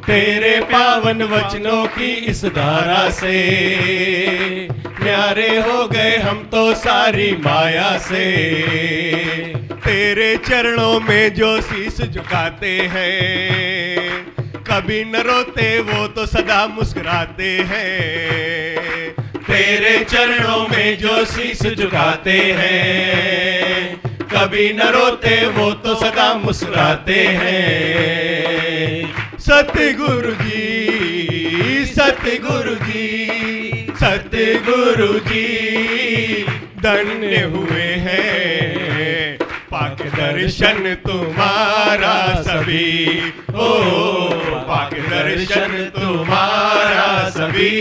तेरे पावन वचनों की इस धारा से न्यारे हो गए हम तो सारी माया से। तेरे चरणों में जो शीश झुकाते हैं, कभी न रोते वो तो सदा मुस्कुराते हैं। तेरे चरणों में जो शीश झुकाते हैं, कभी न रोते वो तो सदा मुस्कुराते हैं। सतगुरु जी, सतगुरु जी, सतगुरु जी धन्य हुए हैं, पाक दर्शन तुम्हारा सभी। ओ पाक दर्शन तुम्हारा सभी।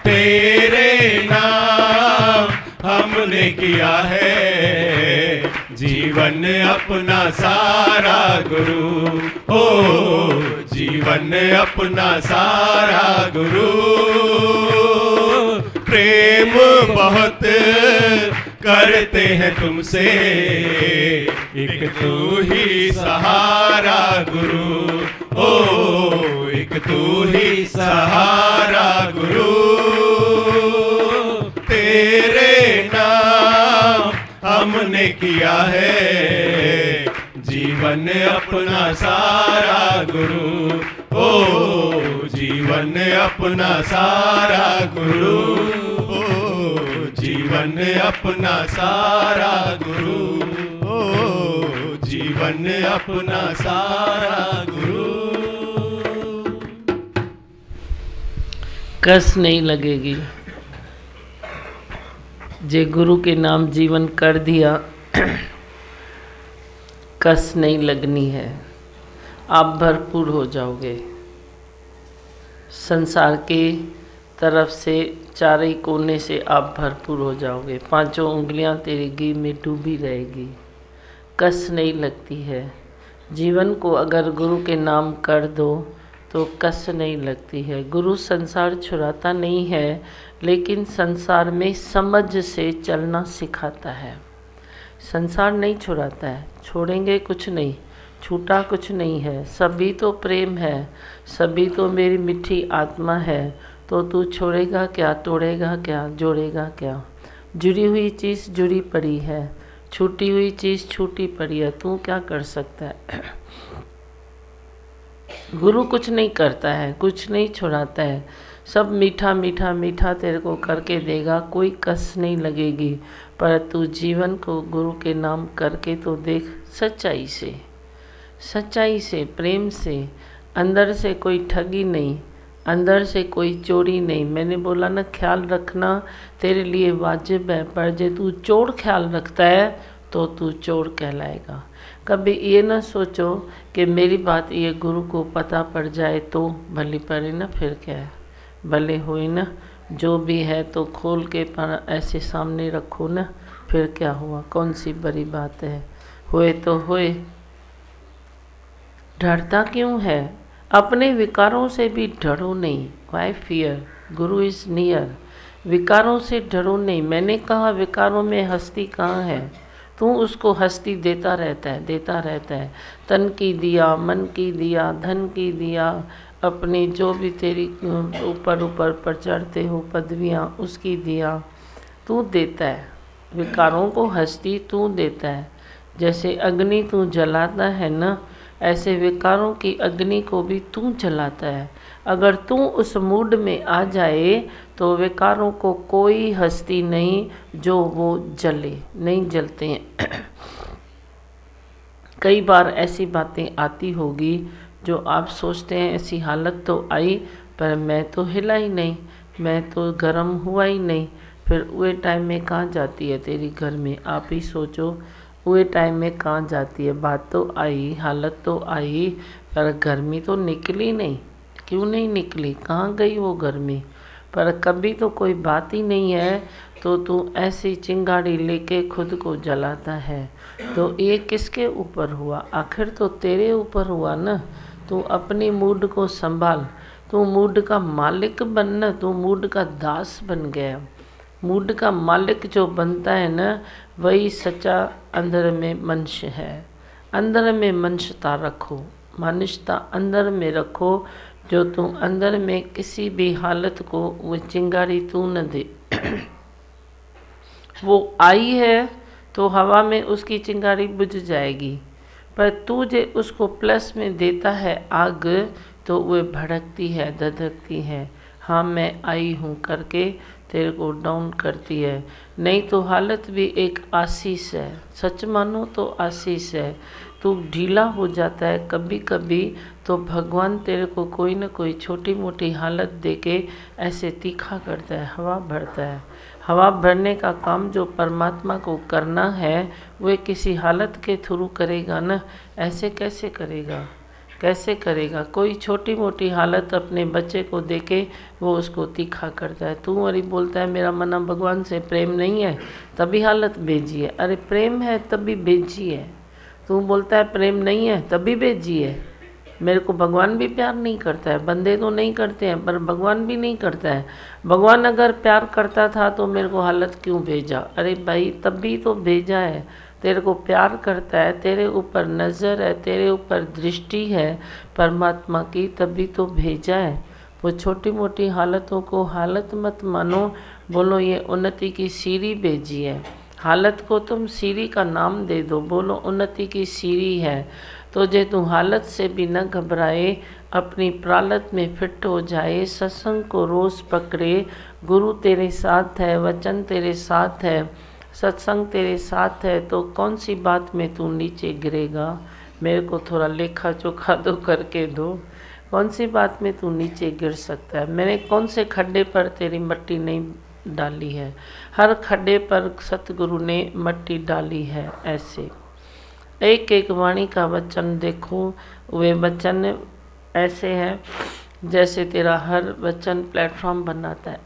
तेरे नाम हमने किया है जीवन अपना सारा गुरु। ओ जीवन अपना सारा गुरु। प्रेम बहुत करते हैं तुमसे, एक तू ही सहारा गुरु। ओ एक तू ही सहारा गुरु। तेरे नाम हमने किया है जीवन अपना सारा गुरु। ओ जीवन अपना सारा गुरु। ओ जीवन अपना सारा गुरु। ओ जीवन अपना सारा गुरु। कस नहीं लगेगी जे गुरु के नाम जीवन कर दिया, कस नहीं लगनी है। आप भरपूर हो जाओगे। संसार के तरफ से चारों कोने से आप भरपूर हो जाओगे। पांचों उंगलियां तेरी घी में डूबी रहेगी। कस नहीं लगती है। जीवन को अगर गुरु के नाम कर दो तो कस नहीं लगती है। गुरु संसार छुड़ाता नहीं है, लेकिन संसार में समझ से चलना सिखाता है। संसार नहीं छुड़ाता है, छोड़ेंगे कुछ नहीं, छूटा कुछ नहीं है। सभी तो प्रेम है, सभी तो मेरी मीठी आत्मा है। तो तू छोड़ेगा क्या, तोड़ेगा क्या, जोड़ेगा क्या। जुड़ी हुई चीज़ जुड़ी पड़ी है, छूटी हुई चीज़ छूटी पड़ी है। तू क्या कर सकता है। गुरु कुछ नहीं करता है, कुछ नहीं छुड़ाता है। सब मीठा मीठा मीठा तेरे को करके देगा, कोई कस नहीं लगेगी। पर तू जीवन को गुरु के नाम करके तो देख, सच्चाई से, सच्चाई से, प्रेम से। अंदर से कोई ठगी नहीं, अंदर से कोई चोरी नहीं। मैंने बोला ना, ख्याल रखना तेरे लिए वाजिब है, पर जे तू चोर ख्याल रखता है तो तू चोर कहलाएगा। कभी ये ना सोचो कि मेरी बात ये गुरु को पता पड़ जाए तो भली पड़े ना, फिर क्या है, भले होए ना। जो भी है तो खोल के पर ऐसे सामने रखो ना, फिर क्या हुआ, कौन सी बड़ी बात है। होए तो होए, डरता क्यों है। अपने विकारों से भी डरो नहीं। Y fear, Guru is near. विकारों से डरो नहीं। मैंने कहा विकारों में हस्ती कहाँ है। तू उसको हस्ती देता रहता है, देता रहता है। तन की दिया, मन की दिया, धन की दिया, अपने जो भी तेरी ऊपर ऊपर पर चढ़ते हो पदवियाँ, उसकी दिया। तू देता है विकारों को, हस्ती तू देता है। जैसे अग्नि तू जलाता है ना, ऐसे विकारों की अग्नि को भी तू जलाता है। अगर तू उस मूड में आ जाए तो विकारों को कोई हस्ती नहीं जो वो जले, नहीं जलते हैं। कई बार ऐसी बातें आती होगी जो आप सोचते हैं ऐसी हालत तो आई, पर मैं तो हिला ही नहीं, मैं तो गर्म हुआ ही नहीं। फिर वे टाइम में कहाँ जाती है तेरी घर में, आप ही सोचो। वे टाइम में कहाँ जाती है। बात तो आई, हालत तो आई, पर गर्मी तो निकली नहीं। क्यों नहीं निकली, कहाँ गई वो गर्मी। पर कभी तो कोई बात ही नहीं है तो तू ऐसी चिंगारी लेके खुद को जलाता है। तो ये किसके ऊपर हुआ, आखिर तो तेरे ऊपर हुआ ना। तू अपनी मूड को संभाल, तू मूड का मालिक बनना, तू मूड का दास बन गया। मूड का मालिक जो बनता है ना, वही सच्चा अंदर में मनुष्य है। अंदर में मनुष्यता रखो, मानुषता अंदर में रखो, जो तू अंदर में किसी भी हालत को वो चिंगारी तू न दे। वो आई है तो हवा में उसकी चिंगारी बुझ जाएगी, पर तू जे उसको प्लस में देता है आग, तो वह भड़कती है, धधकती है। हाँ मैं आई हूँ करके तेरे को डाउन करती है। नहीं तो हालत भी एक आशीष है, सच मानो तो आशीष है। तू ढीला हो जाता है कभी कभी, तो भगवान तेरे को कोई न कोई छोटी मोटी हालत देके ऐसे तीखा करता है, हवा भरता है। हवा भरने का काम जो परमात्मा को करना है, वह किसी हालत के थ्रू करेगा ना, ऐसे कैसे करेगा, कैसे करेगा। कोई छोटी मोटी हालत अपने बच्चे को देके वो उसको तीखा करता है। तू अरे बोलता है मेरा मना भगवान से प्रेम नहीं है तभी हालत भेजी है। अरे प्रेम है तभी भेजी है। तू बोलता है प्रेम नहीं है तभी भेजी है। मेरे को भगवान भी प्यार नहीं करता है, बंदे तो नहीं करते हैं पर भगवान भी नहीं करता है। भगवान अगर प्यार करता था तो मेरे को हालत क्यों भेजा। अरे भाई तभी तो भेजा है, तेरे को प्यार करता है, तेरे ऊपर नज़र है, तेरे ऊपर दृष्टि है परमात्मा की, तभी तो भेजा है। वो छोटी मोटी हालतों को हालत मत मानो, बोलो ये उन्नति की सीढ़ी भेजी है। हालत को तुम सीढ़ी का नाम दे दो, बोलो उन्नति की सीढ़ी है। तो जे तू हालत से भी न घबराए, अपनी प्रालत में फिट हो जाए, सत्संग को रोज़ पकड़े, गुरु तेरे साथ है, वचन तेरे साथ है, सत्संग तेरे साथ है, तो कौन सी बात में तू नीचे गिरेगा। मेरे को थोड़ा लेखा चोखा दो करके दो, कौन सी बात में तू नीचे गिर सकता है। मैंने कौन से खड्डे पर तेरी मट्टी नहीं डाली है, हर खड्डे पर सतगुरु ने मट्टी डाली है। ऐसे एक एक वाणी का वचन देखो, वे वचन ऐसे हैं जैसे तेरा हर वचन प्लेटफॉर्म बनाता है,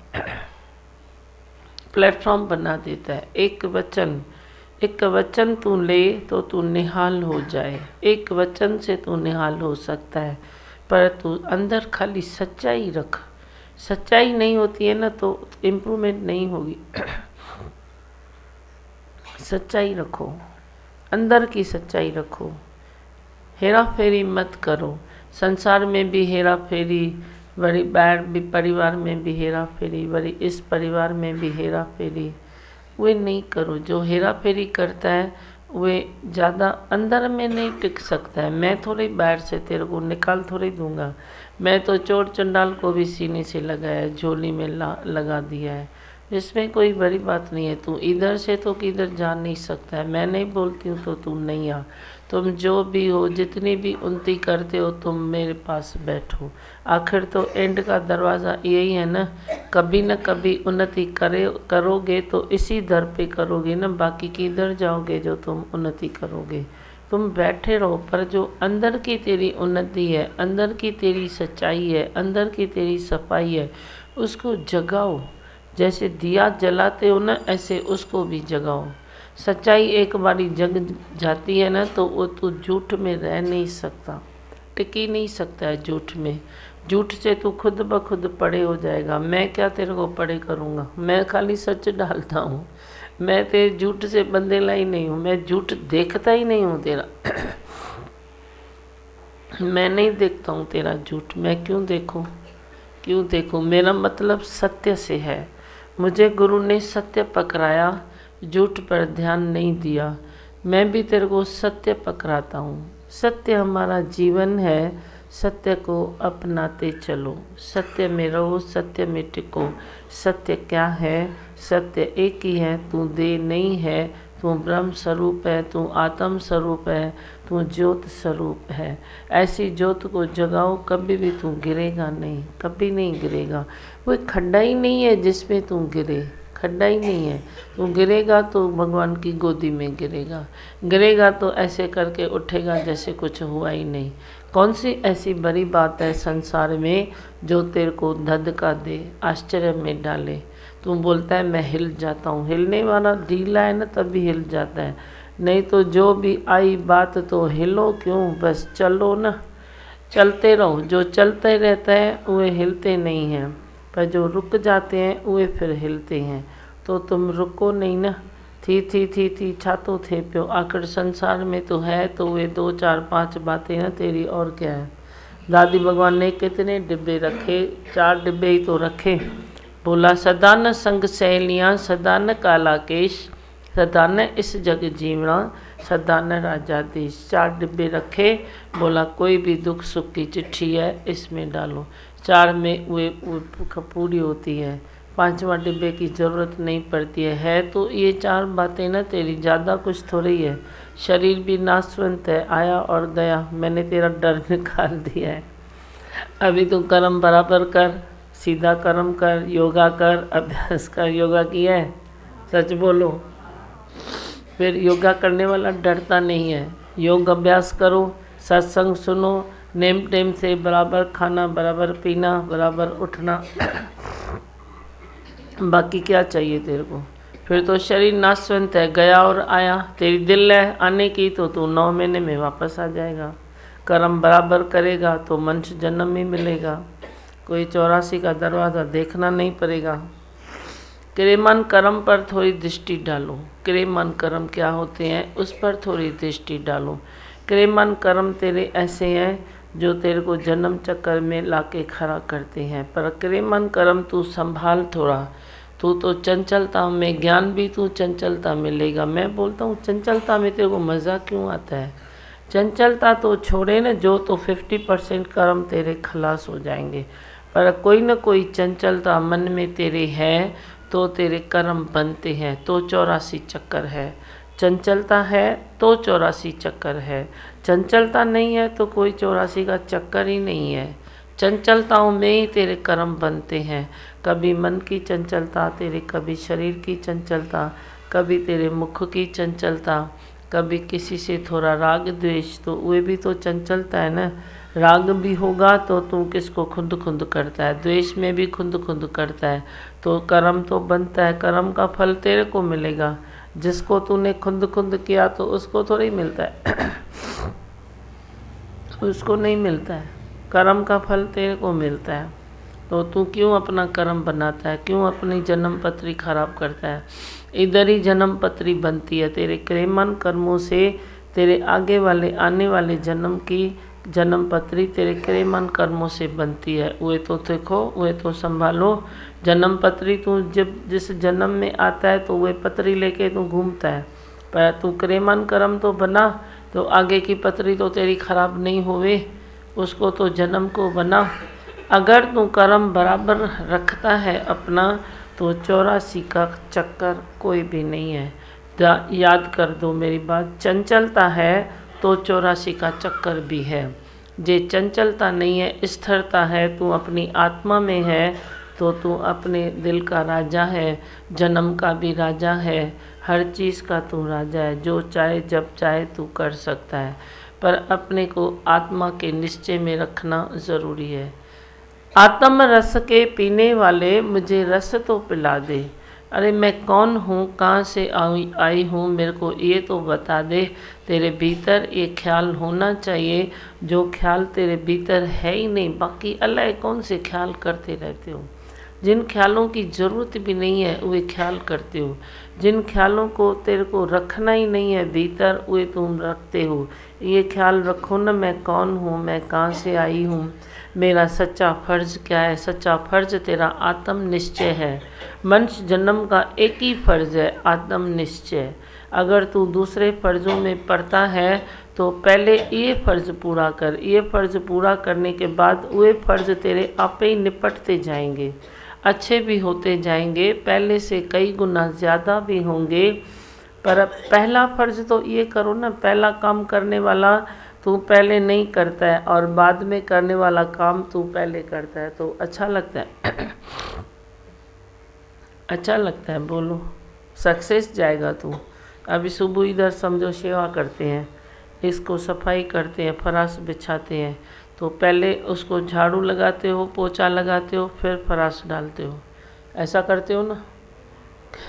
प्लेटफॉर्म बना देता है। एक वचन तू ले तो तू निहाल हो जाए। एक वचन से तू निहाल हो सकता है, पर तू अंदर खाली सच्चाई रख। सच्चाई नहीं होती है ना तो इम्प्रूवमेंट नहीं होगी। सच्चाई रखो, अंदर की सच्चाई रखो, हेरा फेरी मत करो। संसार में भी हेरा फेरी, बड़ी बैड भी, परिवार में भी हेरा फेरी, बड़ी इस परिवार में भी हेरा फेरी, वे नहीं करो। जो हेरा फेरी करता है वे ज़्यादा अंदर में नहीं टिक सकता है। मैं थोड़ी बाहर से तेरे को निकाल थोड़ी दूंगा। मैं तो चोर चंडाल को भी सीने से लगाया, झोली में लगा दिया है, इसमें कोई बड़ी बात नहीं है। तू इधर से तो किधर जा नहीं सकता है। मैं नहीं बोलती हूँ तो तुम नहीं आ। तुम जो भी हो, जितनी भी उन्नति करते हो, तुम मेरे पास बैठो। आखिर तो एंड का दरवाज़ा यही है ना, कभी न कभी उन्नति करोगे तो इसी दर पे करोगे ना, बाकी किधर जाओगे जो तुम उन्नति करोगे। तुम बैठे रहो, पर जो अंदर की तेरी उन्नति है, अंदर की तेरी सच्चाई है, अंदर की तेरी सफाई है, उसको जगाओ। जैसे दिया जलाते हो ना, ऐसे उसको भी जगाओ। सच्चाई एक बारी जग जाती है ना, तो वो तू झूठ में रह नहीं सकता, टिकी नहीं सकता है झूठ में। झूठ से तू खुद ब खुद पड़े हो जाएगा। मैं क्या तेरे को पड़े करूँगा, मैं खाली सच डालता हूँ। मैं तेरे झूठ से बंदेला ही नहीं हूँ, मैं झूठ देखता ही नहीं हूँ तेरा। मैं नहीं देखता हूँ तेरा झूठ, मैं क्यों देखूँ, क्यों देखूँ। मेरा मतलब सत्य से है। मुझे गुरु ने सत्य पकड़ाया, झूठ पर ध्यान नहीं दिया। मैं भी तेरे को सत्य पकड़ाता हूँ। सत्य हमारा जीवन है, सत्य को अपनाते चलो, सत्य में रहो, सत्य में टिको। सत्य क्या है, सत्य एक ही है, तू देह नहीं है, तू ब्रह्म स्वरूप है, तू आत्म स्वरूप है, तू ज्योत स्वरूप है। ऐसी ज्योत को जगाओ, कभी भी तू गिरेगा नहीं, कभी नहीं गिरेगा। कोई खड्डा ही नहीं है जिसमें तू गिरे, खड्डा ही नहीं है। तू गिरेगा तो भगवान की गोदी में गिरेगा, गिरेगा तो ऐसे करके उठेगा जैसे कुछ हुआ ही नहीं। कौन सी ऐसी बड़ी बात है संसार में जो तेरे को धधका दे, आश्चर्य में डाले। तू बोलता है मैं हिल जाता हूँ, हिलने वाला ढीला है ना तभी हिल जाता है, नहीं तो जो भी आई बात तो हिलो क्यों, बस चलो ना, चलते रहो। जो चलते रहता है वे हिलते नहीं हैं, पर जो रुक जाते हैं वे फिर हिलते हैं। तो तुम रुको नहीं ना, थी छातो थे पियो। आखिर संसार में तो है तो वे 2 4 5 बातें हैं तेरी, और क्या है। दादी भगवान ने कितने डिब्बे रखे, 4 डिब्बे ही तो रखे। बोला सदा न संग सहेलियाँ, सदा न काला केश, सदा न इस जग जीवना, सदा न राजा देश। 4 डिब्बे रखे। बोला कोई भी दुख सुख की चिट्ठी है इसमें डालो। 4 में वे पूरी होती है, 5वां डिब्बे की ज़रूरत नहीं पड़ती है तो ये 4 बातें ना तेरी, ज़्यादा कुछ थोड़ी है। शरीर भी नाशवंत है, आया और गया, मैंने तेरा डर निकाल दिया है। अभी तू कर्म बराबर कर, सीधा कर्म कर, योगा कर, अभ्यास कर। योगा किया है? सच बोलो। फिर योगा करने वाला डरता नहीं है। योग अभ्यास करो, सत्संग सुनो, नेम टेम से बराबर खाना, बराबर पीना, बराबर उठना। बाकी क्या चाहिए तेरे को। फिर तो शरीर नाशवंत है, गया और आया। तेरी दिल है आने की तो तू 9 महीने में वापस आ जाएगा। कर्म बराबर करेगा तो मनुष्य जन्म ही मिलेगा। कोई 84 का दरवाज़ा देखना नहीं पड़ेगा। क्रियमान कर्म पर थोड़ी दृष्टि डालो। क्रियमान कर्म क्या होते हैं उस पर थोड़ी दृष्टि डालो। क्रियमान कर्म तेरे ऐसे हैं जो तेरे को जन्म चक्कर में लाके खड़ा करते हैं, पर क्रियमान कर्म तू संभाल थोड़ा। तू तो चंचलता में, ज्ञान भी तू चंचलता में लेगा। मैं बोलता हूँ चंचलता में तेरे को मज़ा क्यों आता है। चंचलता तो छोड़े न, जो तो 50% कर्म तेरे खलास हो जाएंगे। पर कोई न कोई चंचलता मन में तेरे है तो तेरे कर्म बनते हैं। तो 84 चक्कर है। चंचलता है तो 84 चक्कर है। चंचलता नहीं है तो कोई 84 का चक्कर ही नहीं है। चंचलताओं में ही तेरे कर्म बनते हैं। कभी मन की चंचलता तेरे, कभी शरीर की चंचलता, कभी तेरे मुख की चंचलता, कभी किसी से थोड़ा राग द्वेष, तो वे भी तो चंचलता है ना। राग भी होगा तो तू किसको खुंद खुंद करता है, द्वेष में भी खुंद खुंद करता है, तो कर्म तो बनता है। कर्म का फल तेरे को मिलेगा। जिसको तूने खुंद खुंद किया तो उसको थोड़ी मिलता है उसको नहीं मिलता है। कर्म का फल तेरे को मिलता है। तो तू क्यों अपना कर्म बनाता है, क्यों अपनी जन्म पत्री खराब करता है। इधर ही जन्म पत्री बनती है। तेरे क्रियमान कर्मों से तेरे आगे वाले आने वाले जन्म की जन्म पत्री तेरे क्रियमान कर्मों से बनती है। वे तो देखो, वे तो संभालो। जन्म पत्री तू जब जिस जन्म में आता है तो वे पत्री लेके तू घूमता है, पर तू क्रियमान कर्म तो बना तो आगे की पत्री तो तेरी खराब नहीं होवे। उसको तो जन्म को बना। अगर तू कर्म बराबर रखता है अपना तो 84 का चक्कर कोई भी नहीं है। याद कर दो मेरी बात। चंचलता है तो 84 का चक्कर भी है। जे चंचलता नहीं है, स्थिरता है, तू अपनी आत्मा में है तो तू अपने दिल का राजा है, जन्म का भी राजा है, हर चीज़ का तू राजा है। जो चाहे जब चाहे तू कर सकता है, पर अपने को आत्मा के निश्चय में रखना ज़रूरी है। आत्म रस के पीने वाले मुझे रस तो पिला दे। अरे मैं कौन हूँ, कहाँ से आई हूँ, मेरे को ये तो बता दे। तेरे भीतर ये ख्याल होना चाहिए, जो ख्याल तेरे भीतर है ही नहीं। बाकी अल्लाह कौन से ख्याल करते रहते हो। जिन ख्यालों की ज़रूरत भी नहीं है वे ख्याल करते हो। जिन ख्यालों को तेरे को रखना ही नहीं है भीतर, वे तुम रखते हो। ये ख्याल रखो ना, मैं कौन हूँ, मैं कहाँ से आई हूँ, मेरा सच्चा फ़र्ज़ क्या है। सच्चा फ़र्ज़ तेरा आत्म निश्चय है। मनुष्य जन्म का एक ही फ़र्ज़ है, आत्म निश्चय। अगर तू दूसरे फ़र्ज़ों में पड़ता है तो पहले ये फ़र्ज़ पूरा कर। ये फ़र्ज़ पूरा करने के बाद वे फ़र्ज़ तेरे आपे ही निपटते जाएंगे, अच्छे भी होते जाएंगे, पहले से कई गुना ज़्यादा भी होंगे। पर पहला फ़र्ज़ तो ये करो ना। पहला काम करने वाला तू पहले नहीं करता है और बाद में करने वाला काम तू पहले करता है, तो अच्छा लगता है अच्छा लगता है। बोलो, सक्सेस जाएगा तू। अभी सुबह इधर समझो सेवा करते हैं, इसको सफाई करते हैं, फराश बिछाते हैं, तो पहले उसको झाड़ू लगाते हो, पोछा लगाते हो, फिर फराश डालते हो। ऐसा करते हो ना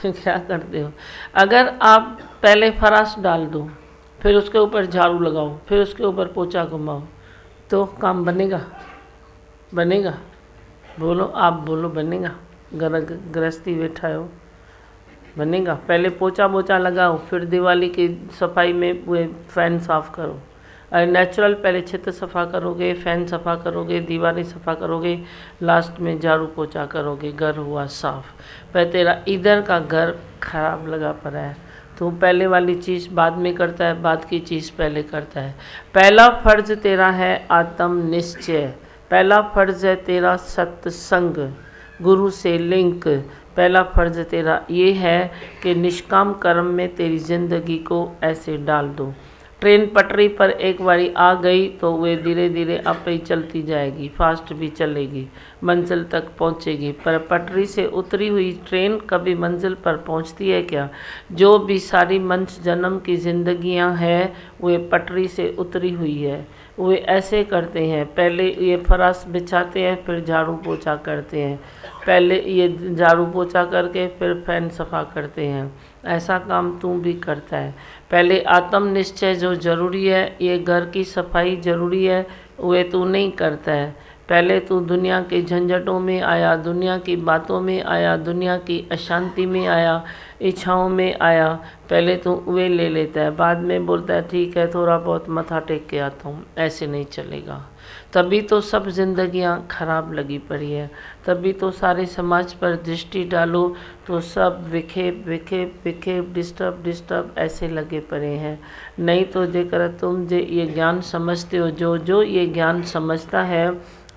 क्या करते हो। अगर आप पहले फराश डाल दो, फिर उसके ऊपर झाड़ू लगाओ, फिर उसके ऊपर पोछा घुमाओ, तो काम बनेगा? बनेगा? बोलो, आप बोलो, बनेगा? गृहस्थी बैठा हो, बनेगा। पहले पोछा वोछा लगाओ, फिर दिवाली की सफाई में वो फैन साफ़ करो। और नेचुरल पहले छत सफ़ा करोगे, फैन सफ़ा करोगे, दीवारें सफ़ा करोगे, लास्ट में झाड़ू पोछा करोगे, घर हुआ साफ़। पर तेरा इधर का घर खराब लगा पड़ा है। तू पहले वाली चीज़ बाद में करता है, बाद की चीज़ पहले करता है। पहला फर्ज तेरा है आत्म निश्चय, पहला फर्ज है तेरा सत्संग, गुरु से लिंक। पहला फर्ज तेरा ये है कि निष्काम कर्म में तेरी ज़िंदगी को ऐसे डाल दो। ट्रेन पटरी पर एक बारी आ गई तो वे धीरे धीरे आप ही चलती जाएगी, फास्ट भी चलेगी, मंजिल तक पहुंचेगी। पर पटरी से उतरी हुई ट्रेन कभी मंजिल पर पहुंचती है क्या? जो भी सारी मनुष्य जन्म की जिंदगियां हैं वे पटरी से उतरी हुई है। वे ऐसे करते हैं, पहले ये फराश बिछाते हैं, फिर झाड़ू पोछा करते हैं, पहले ये झाड़ू पोछा करके फिर फैन सफ़ा करते हैं। ऐसा काम तू भी करता है। पहले आत्म निश्चय जो ज़रूरी है, ये घर की सफाई ज़रूरी है, वे तू नहीं करता है। पहले तू दुनिया के झंझटों में आया, दुनिया की बातों में आया, दुनिया की अशांति में आया, इच्छाओं में आया। पहले तू वे ले लेता है, बाद में बोलता है ठीक है थोड़ा बहुत मथा टेक के आता हूँ। ऐसे नहीं चलेगा। तभी तो सब जिंदगियां खराब लगी पड़ी है। तभी तो सारे समाज पर दृष्टि डालो तो सब विखेप विखेप विखेप डिस्टर्ब ऐसे लगे पड़े हैं। नहीं तो जेकर तुम ये ज्ञान समझते हो, जो ये ज्ञान समझता है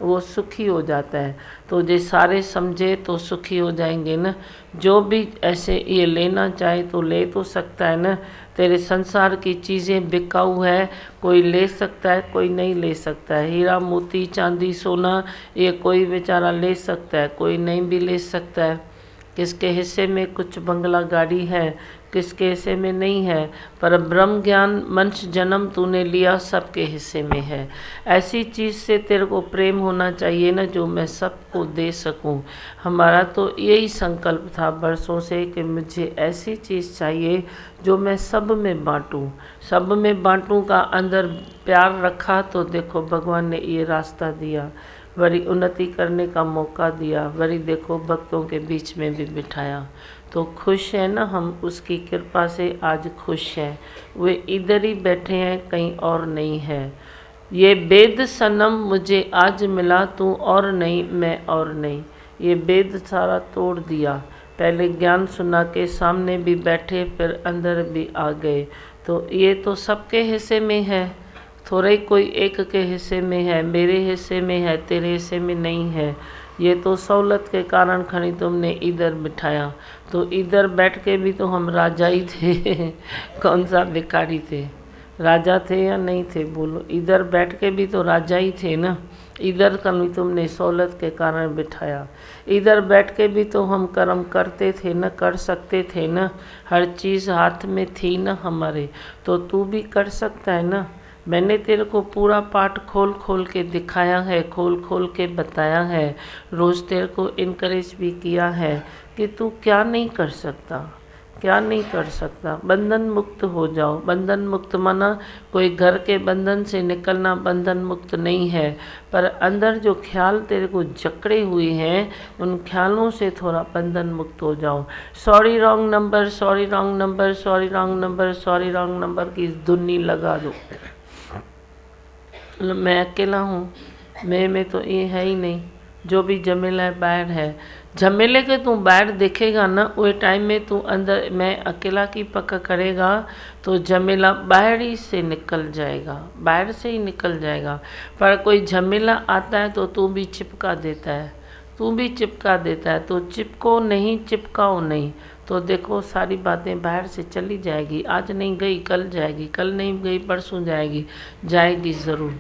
वो सुखी हो जाता है। तो जे सारे समझे तो सुखी हो जाएंगे ना। जो भी ऐसे ये लेना चाहे तो ले तो सकता है ना। तेरे संसार की चीज़ें बिकाऊ है, कोई ले सकता है कोई नहीं ले सकता है। हीरा मोती चांदी सोना ये कोई बेचारा ले सकता है, कोई नहीं भी ले सकता है। किसके हिस्से में कुछ बंगला गाड़ी है, किसके हिस्से में नहीं है, पर ब्रह्म ज्ञान मनुष्य जन्म तूने लिया सबके हिस्से में है। ऐसी चीज़ से तेरे को प्रेम होना चाहिए ना जो मैं सबको दे सकूं। हमारा तो यही संकल्प था बरसों से कि मुझे ऐसी चीज़ चाहिए जो मैं सब में बांटूं, सब में बांटूं का अंदर प्यार रखा तो देखो भगवान ने ये रास्ता दिया, बड़ी उन्नति करने का मौका दिया, बड़ी देखो भक्तों के बीच में भी बिठाया। तो खुश है ना हम, उसकी कृपा से आज खुश हैं। वे इधर ही बैठे हैं, कहीं और नहीं है। ये वेद सनम मुझे आज मिला, तू और नहीं मैं और नहीं। ये वेद सारा तोड़ दिया। पहले ज्ञान सुना के सामने भी बैठे, फिर अंदर भी आ गए। तो ये तो सबके हिस्से में है, थोड़ा ही कोई एक के हिस्से में है, मेरे हिस्से में है, तेरे हिस्से में नहीं है। ये तो सहूलत के कारण खड़ी तुमने इधर बिठाया। तो इधर बैठ के भी तो हम राजा ही थे कौन सा भिखारी थे? राजा थे या नहीं थे बोलो? इधर बैठ के भी तो राजा ही थे ना। इधर कभी तुमने सहूलत के कारण बिठाया। इधर बैठ के भी तो हम कर्म करते थे ना, कर सकते थे ना। हर चीज़ हाथ में थी ना हमारे, तो तू भी कर सकता है ना। मैंने तेरे को पूरा पाठ खोल खोल के दिखाया है, खोल खोल के बताया है, रोज़ तेरे को इनकरेज भी किया है कि तू क्या नहीं कर सकता, क्या नहीं कर सकता। बंधन मुक्त हो जाओ। बंधन मुक्त माना कोई घर के बंधन से निकलना बंधन मुक्त नहीं है, पर अंदर जो ख्याल तेरे को जकड़े हुए हैं उन ख्यालों से थोड़ा बंधन मुक्त हो जाओ। Sorry wrong number, sorry wrong number, sorry wrong number, sorry wrong number की धुनी लगा दो। मैं अकेला हूँ, मैं में तो ये है ही नहीं। जो भी झमेला है बाहर है। झमेले के तू बाहर देखेगा ना, वो टाइम में तू अंदर मैं अकेला की पक्का करेगा तो झमेला बाहर ही से निकल जाएगा, बाहर से ही निकल जाएगा। पर कोई झमेला आता है तो तू भी चिपका देता है, तू भी चिपका देता है। तो चिपको नहीं, चिपकाओ नहीं, तो देखो सारी बातें बाहर से चली जाएगी। आज नहीं गई कल जाएगी, कल नहीं गई परसों जाएगी, जाएगी ज़रूर,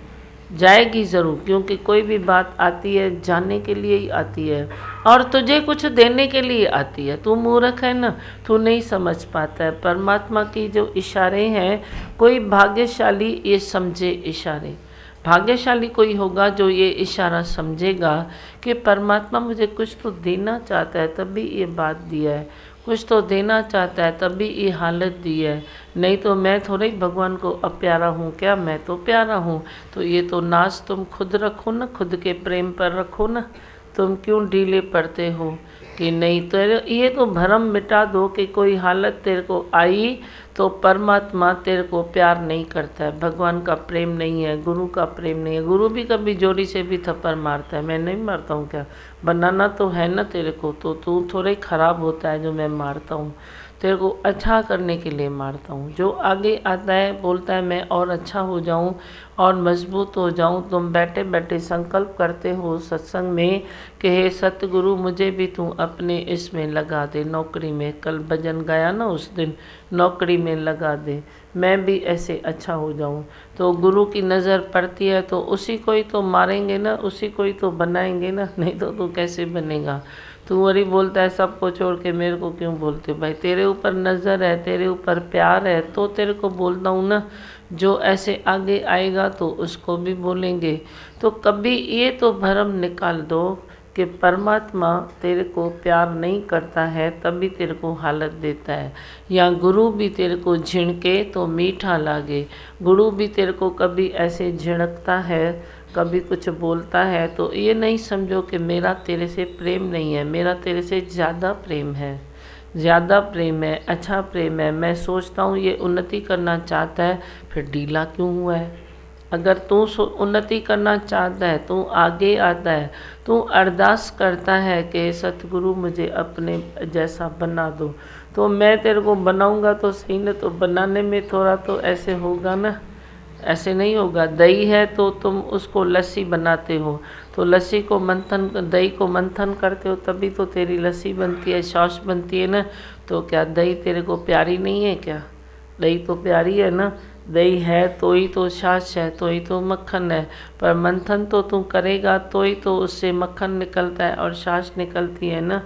जाएगी ज़रूर। क्योंकि कोई भी बात आती है जानने के लिए ही आती है और तुझे कुछ देने के लिए आती है। तू मूर्ख है ना, तू नहीं समझ पाता है। परमात्मा की जो इशारे हैं, कोई भाग्यशाली ये समझे इशारे। भाग्यशाली कोई होगा जो ये इशारा समझेगा कि परमात्मा मुझे कुछ तो देना चाहता है तभी ये बात दिया है, कुछ तो देना चाहता है तभी ये हालत दी है। नहीं तो मैं थोड़ा ही भगवान को अप्यारा हूँ क्या? मैं तो प्यारा हूँ। तो ये तो नाज तुम खुद रखो ना, खुद के प्रेम पर रखो ना। तुम क्यों ढीले पड़ते हो कि नहीं। तो ये तो भ्रम मिटा दो कि कोई हालत तेरे को आई तो परमात्मा तेरे को प्यार नहीं करता है, भगवान का प्रेम नहीं है, गुरु का प्रेम नहीं है। गुरु भी कभी जोड़ी से भी थप्पड़ मारता है, मैं नहीं मारता हूँ क्या, बनाना तो है ना तेरे को, तो तू थोड़े ख़राब होता है जो मैं मारता हूँ, तेरे को अच्छा करने के लिए मारता हूँ। जो आगे आता है बोलता है मैं और अच्छा हो जाऊँ और मजबूत हो जाऊँ। तुम बैठे बैठे संकल्प करते हो सत्संग में कि हे सतगुरु मुझे भी तू अपने इसमें लगा दे, नौकरी में, कल भजन गाया ना उस दिन, नौकरी में लगा दे, मैं भी ऐसे अच्छा हो जाऊँ। तो गुरु की नज़र पड़ती है तो उसी को ही तो मारेंगे ना, उसी को ही तो बनाएंगे ना, नहीं तो तू कैसे बनेगा। तू वही बोलता है सबको छोड़ के मेरे को क्यों बोलते हो। भाई तेरे ऊपर नज़र है, तेरे ऊपर प्यार है तो तेरे को बोलता हूँ ना। जो ऐसे आगे आएगा तो उसको भी बोलेंगे। तो कभी ये तो भ्रम निकाल दो कि परमात्मा तेरे को प्यार नहीं करता है तभी तेरे को हालत देता है, या गुरु भी तेरे को झिड़के तो मीठा लागे। गुरु भी तेरे को कभी ऐसे झिड़कता है, कभी कुछ बोलता है तो ये नहीं समझो कि मेरा तेरे से प्रेम नहीं है, मेरा तेरे से ज़्यादा प्रेम है, ज़्यादा प्रेम है, अच्छा प्रेम है। मैं सोचता हूँ ये उन्नति करना चाहता है, फिर ढीला क्यों हुआ है। अगर तू उन्नति करना चाहता है, तू आगे आता है, तू अरदास करता है कि सतगुरु मुझे अपने जैसा बना दो, तो मैं तेरे को बनाऊंगा तो सही ना। तो बनाने में थोड़ा तो ऐसे होगा ना, ऐसे नहीं होगा। दही है तो तुम उसको लस्सी बनाते हो, तो लस्सी को मंथन, दही को मंथन करते हो तभी तो तेरी लस्सी बनती है, छाछ बनती है ना। तो क्या दही तेरे को प्यारी नहीं है क्या? दही तो प्यारी है ना। दही है तो ही तो छाछ है, तो ही तो मक्खन है। पर मंथन तो तू करेगा तो ही तो उससे मक्खन निकलता है और छाछ निकलती है ना।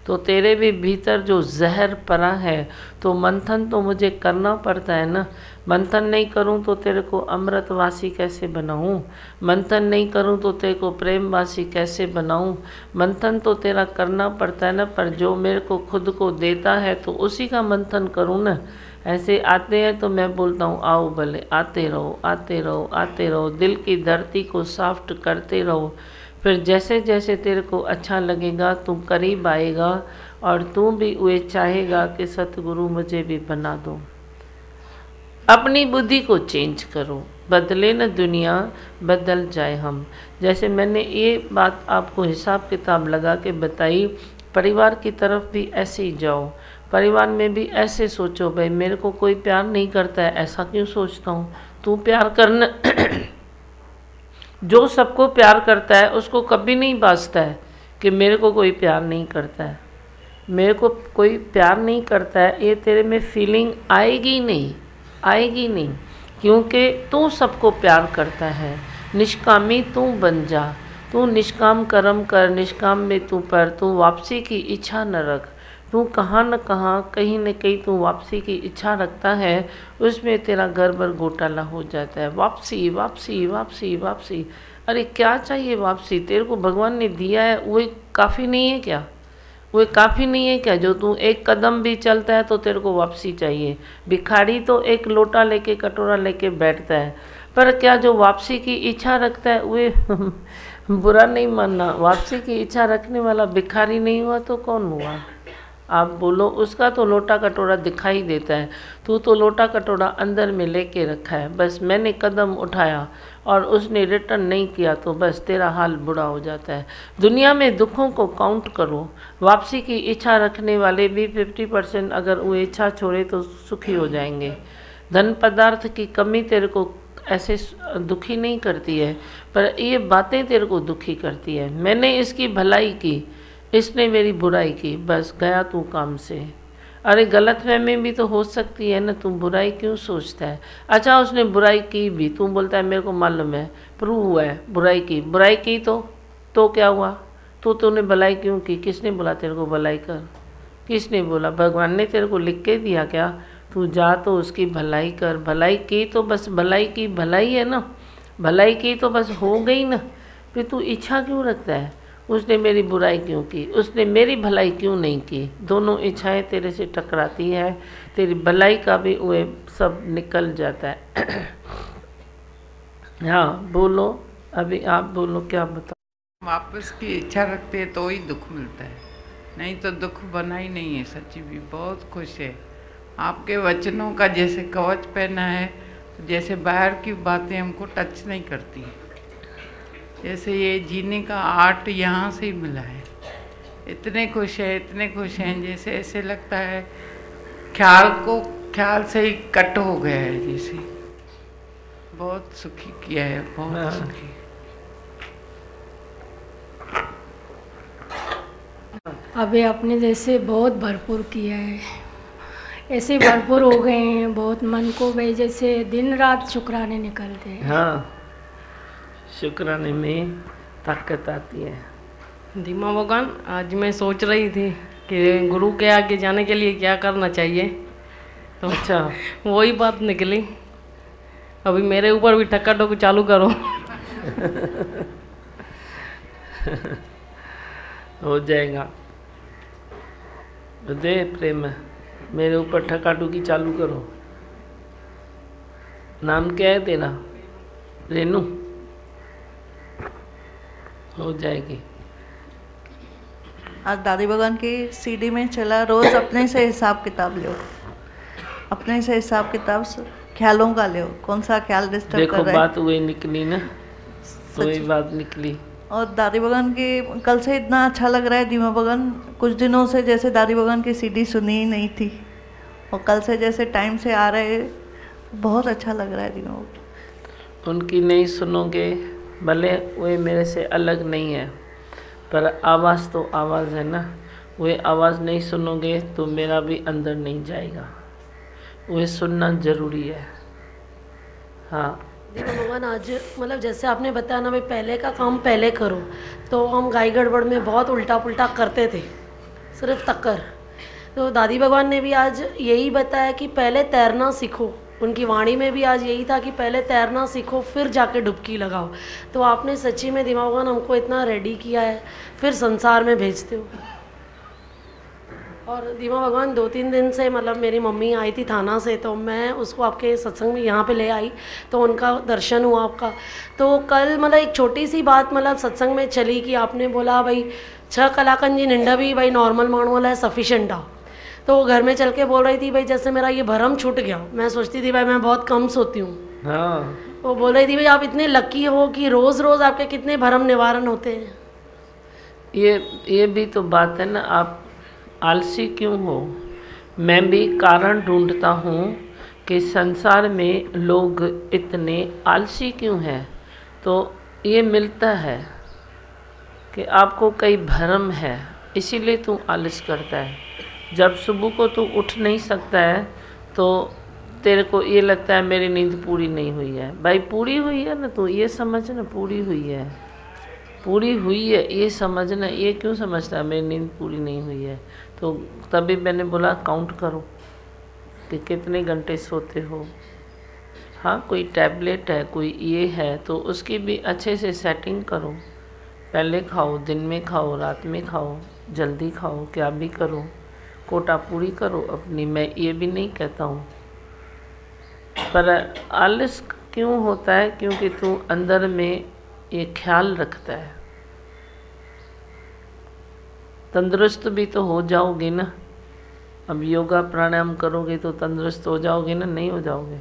तो तेरे भी भीतर जो जहर पड़ा है तो मंथन तो मुझे करना पड़ता है ना। मंथन नहीं करूं तो तेरे को अमृतवासी कैसे बनाऊं, मंथन नहीं करूं तो तेरे को प्रेमवासी कैसे बनाऊं। मंथन तो तेरा करना पड़ता है ना, पर जो मेरे को खुद को देता है तो उसी का मंथन करूं ना। ऐसे आते हैं तो मैं बोलता हूँ आओ भले, आते रहो आते रहो आते रहो, दिल की धरती को सॉफ्ट करते रहो। फिर जैसे जैसे तेरे को अच्छा लगेगा तू करीब आएगा और तू भी वे चाहेगा कि सतगुरु मुझे भी बना दो। अपनी बुद्धि को चेंज करो, बदले न दुनिया बदल जाए हम। जैसे मैंने ये बात आपको हिसाब किताब लगा के बताई, परिवार की तरफ भी ऐसे ही जाओ। परिवार में भी ऐसे सोचो भाई मेरे को कोई प्यार नहीं करता है, ऐसा क्यों सोचता हूँ। तू प्यार करना जो सबको प्यार करता है उसको कभी नहीं बाजता है कि मेरे को कोई प्यार नहीं करता है, मेरे को कोई प्यार नहीं करता है। ये तेरे में फीलिंग आएगी नहीं, आएगी नहीं, क्योंकि तू सबको प्यार करता है। निष्कामी तू बन जा, तू निष्काम कर्म कर, निष्काम में तू पर, तू वापसी की इच्छा न रख। तू कहाँ न कहाँ कहीं न कहीं तू वापसी की इच्छा रखता है, उसमें तेरा घर भर घोटाला हो जाता है। वापसी वापसी वापसी वापसी, अरे क्या चाहिए वापसी? तेरे को भगवान ने दिया है वो काफ़ी नहीं है क्या? वो काफ़ी नहीं है क्या? जो तू एक कदम भी चलता है तो तेरे को वापसी चाहिए। भिखारी तो एक लोटा लेके कटोरा लेके बैठता है, पर क्या जो वापसी की इच्छा रखता है वो बुरा नहीं मानना, वापसी की इच्छा रखने वाला भिखारी नहीं हुआ तो कौन हुआ? आप बोलो। उसका तो लोटा कटोरा दिखाई देता है, तू तो लोटा कटोरा अंदर में लेके रखा है। बस मैंने कदम उठाया और उसने रिटर्न नहीं किया तो बस तेरा हाल बुरा हो जाता है। दुनिया में दुखों को काउंट करो, वापसी की इच्छा रखने वाले भी 50% अगर वो इच्छा छोड़े तो सुखी हो जाएंगे। धन पदार्थ की कमी तेरे को ऐसे दुखी नहीं करती है, पर ये बातें तेरे को दुखी करती है। मैंने इसकी भलाई की, इसने मेरी बुराई की, बस गया तू काम से। अरे गलतफहमी भी तो हो सकती है ना, तू बुराई क्यों सोचता है? अच्छा उसने बुराई की भी, तू बोलता है मेरे को मालूम है, प्रूव हुआ है बुराई की। बुराई की तो क्या हुआ? तूने भलाई क्यों की? किसने बोला तेरे को भलाई कर? किसने बोला? भगवान ने तेरे को लिख के दिया क्या? तू जा तो उसकी भलाई कर। भलाई की तो बस भलाई की भलाई है ना, भलाई की तो बस हो गई ना। फिर तू इच्छा क्यों रखता है? उसने मेरी बुराई क्यों की, उसने मेरी भलाई क्यों नहीं की? दोनों इच्छाएं तेरे से टकराती है, तेरी भलाई का भी वो सब निकल जाता है। हाँ बोलो, अभी आप बोलो, क्या बताओ। वापस की इच्छा रखते हैं तो ही दुख मिलता है, नहीं तो दुख बना ही नहीं है। सच्ची भी बहुत खुश है। आपके वचनों का जैसे कवच पहना है, तो जैसे बाहर की बातें हमको टच नहीं करती, जैसे ये जीने का आर्ट यहाँ से ही मिला है। इतने खुश है, इतने खुश हैं, जैसे ऐसे लगता है ख्याल से ही कट हो गया है जैसे। बहुत सुखी किया है, बहुत सुखी। अभी अपने जैसे बहुत भरपूर किया है, ऐसे भरपूर हो गए हैं, बहुत मन को भाई जैसे दिन रात शुक्राने निकलते हैं। हाँ, शुक्राने में ताकत आती है। धीमा भगवान, आज मैं सोच रही थी कि गुरु के आगे जाने के लिए क्या करना चाहिए, तो अच्छा वही बात निकली। अभी मेरे ऊपर भी ठक्का ठोक चालू करो। हो जाएगा। दे प्रेम, मेरे ऊपर ठका ठुकी चालू करो। नाम क्या है तेरा? रेनू। हो जाएगी। आज दादी भगवान की सीडी में चला, रोज अपने से हिसाब किताब लो, अपने से हिसाब किताब ख्यालों का लो, कौन सा ख्याल डिस्टर्ब कर रहा है। देखो बात वही निकली ना, वही बात निकली। और दादी भगवान की कल से इतना अच्छा लग रहा है धीमा भगवान, कुछ दिनों से जैसे दादी भगवान की सीडी सुनी ही नहीं थी, और कल से जैसे टाइम से आ रहे, बहुत अच्छा लग रहा है धीमा भगवान। उनकी नहीं सुनोगे, भले वे मेरे से अलग नहीं है, पर आवाज़ तो आवाज़ है ना। वे आवाज़ नहीं सुनोगे तो मेरा भी अंदर नहीं जाएगा, वे सुनना ज़रूरी है। हाँ देखो भगवान, आज मतलब जैसे आपने बताया ना भाई, पहले का काम पहले करो, तो हम गाय गड़बड़ में बहुत उल्टा पुल्टा करते थे, सिर्फ टक्कर। तो दादी भगवान ने भी आज यही बताया कि पहले तैरना सीखो। उनकी वाणी में भी आज यही था कि पहले तैरना सीखो, फिर जाके डुबकी लगाओ। तो आपने सच्ची में धीमा भगवान हमको इतना रेडी किया है, फिर संसार में भेजते हो। और धीमा भगवान 2-3 दिन से मतलब मेरी मम्मी आई थी थाना से, तो मैं उसको आपके सत्संग में यहाँ पे ले आई, तो उनका दर्शन हुआ आपका। तो कल मतलब एक छोटी सी बात मतलब सत्संग में चली कि आपने बोला भाई 6 कलाकन जी निंडा भी भाई नॉर्मल माण्हू वाला है सफिशेंट आ। तो वो घर में चल के बोल रही थी भाई जैसे मेरा ये भरम छूट गया। मैं सोचती थी भाई मैं बहुत कम सोती हूँ। हाँ, वो बोल रही थी भाई आप इतने लकी हो कि रोज़ रोज़ आपके कितने भरम निवारण होते हैं। ये भी तो बात है ना, आप आलसी क्यों हो? मैं भी कारण ढूंढता हूँ कि संसार में लोग इतने आलसी क्यों हैं, तो ये मिलता है कि आपको कई भरम है, इसीलिए तू आलस करता है। जब सुबह को तू उठ नहीं सकता है तो तेरे को ये लगता है मेरी नींद पूरी नहीं हुई है। भाई पूरी हुई है ना, तो ये समझ ना पूरी हुई है, पूरी हुई है ये समझना। ये क्यों समझता है मेरी नींद पूरी नहीं हुई है? तो तभी मैंने बोला काउंट करो कि कितने घंटे सोते हो। हाँ, कोई टैबलेट है, कोई ये है, तो उसकी भी अच्छे से सेटिंग करो। पहले खाओ, दिन में खाओ, रात में खाओ, जल्दी खाओ, क्या भी करो, कोटा पूरी करो अपनी। मैं ये भी नहीं कहता हूँ, पर आलस क्यों होता है? क्योंकि तू अंदर में ये ख्याल रखता है। तंदुरुस्त भी तो हो जाओगे ना। अब योगा प्राणायाम करोगे तो तंदुरुस्त हो जाओगे ना? नहीं हो जाओगे।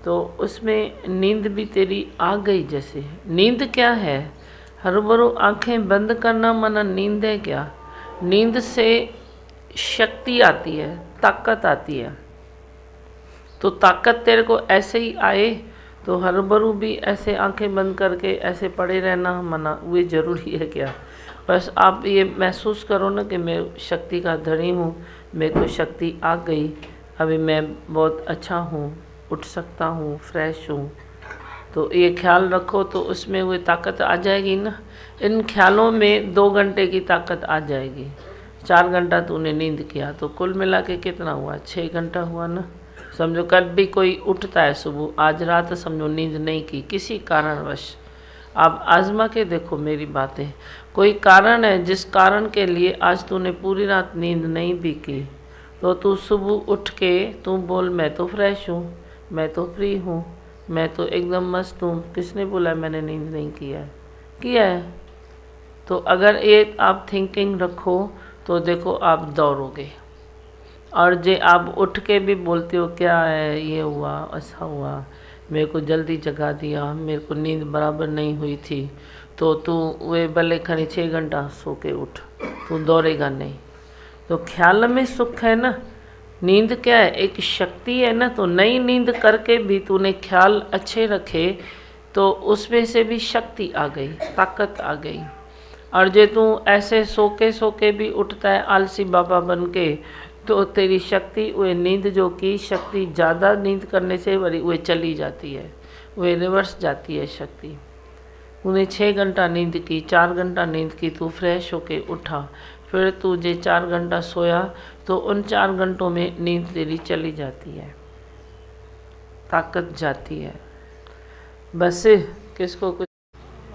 तो उसमें नींद भी तेरी आ गई। जैसे नींद क्या है? हर बरो आँखें बंद करना माना नींद है क्या? नींद से शक्ति आती है, ताकत आती है। तो ताकत तेरे को ऐसे ही आए तो हर बरू भी ऐसे आंखें बंद करके ऐसे पड़े रहना मना वो ज़रूरी है क्या? बस आप ये महसूस करो ना कि मैं शक्ति का धनी हूँ, मेरे को शक्ति आ गई, अभी मैं बहुत अच्छा हूँ, उठ सकता हूँ, फ्रेश हूँ। तो ये ख्याल रखो तो उसमें वो ताकत आ जाएगी ना। इन ख्यालों में 2 घंटे की ताकत आ जाएगी। 4 घंटा तूने नींद किया तो कुल मिला के कितना हुआ? 6 घंटा हुआ ना। समझो कल भी कोई उठता है सुबह, आज रात समझो नींद नहीं की किसी कारणवश, आप आजमा के देखो मेरी बातें। कोई कारण है जिस कारण के लिए आज तूने पूरी रात नींद नहीं भी की, तो तू सुबह उठ के तू बोल मैं तो फ्रेश हूँ, मैं तो फ्री हूँ, मैं तो एकदम मस्त हूँ। किसने बोला मैंने नींद नहीं किया है? किया है। तो अगर ये आप थिंकिंग रखो तो देखो आप दौड़ोगे। और जे आप उठ के भी बोलते हो क्या है, ये हुआ, ऐसा हुआ, मेरे को जल्दी जगा दिया, मेरे को नींद बराबर नहीं हुई थी, तो तू वे भले खड़ी 6 घंटा सो के उठ, तू दौड़ेगा नहीं। तो ख्याल में सुख है ना। नींद क्या है, एक शक्ति है ना। तो नई नींद करके भी तूने ख्याल अच्छे रखे तो उसमें से भी शक्ति आ गई, ताकत आ गई। और जे तू ऐसे सो के भी उठता है आलसी बाबा बन के, तो तेरी शक्ति वे नींद जो की शक्ति ज़्यादा नींद करने से वरी वे चली जाती है, वे रिवर्स जाती है शक्ति। उन्हें 6 घंटा नींद की, 4 घंटा नींद की, तू फ्रेश होके उठा, फिर तू जे 4 घंटा सोया तो उन 4 घंटों में नींद तेरी चली जाती है, ताकत जाती है। बस किसको कुछ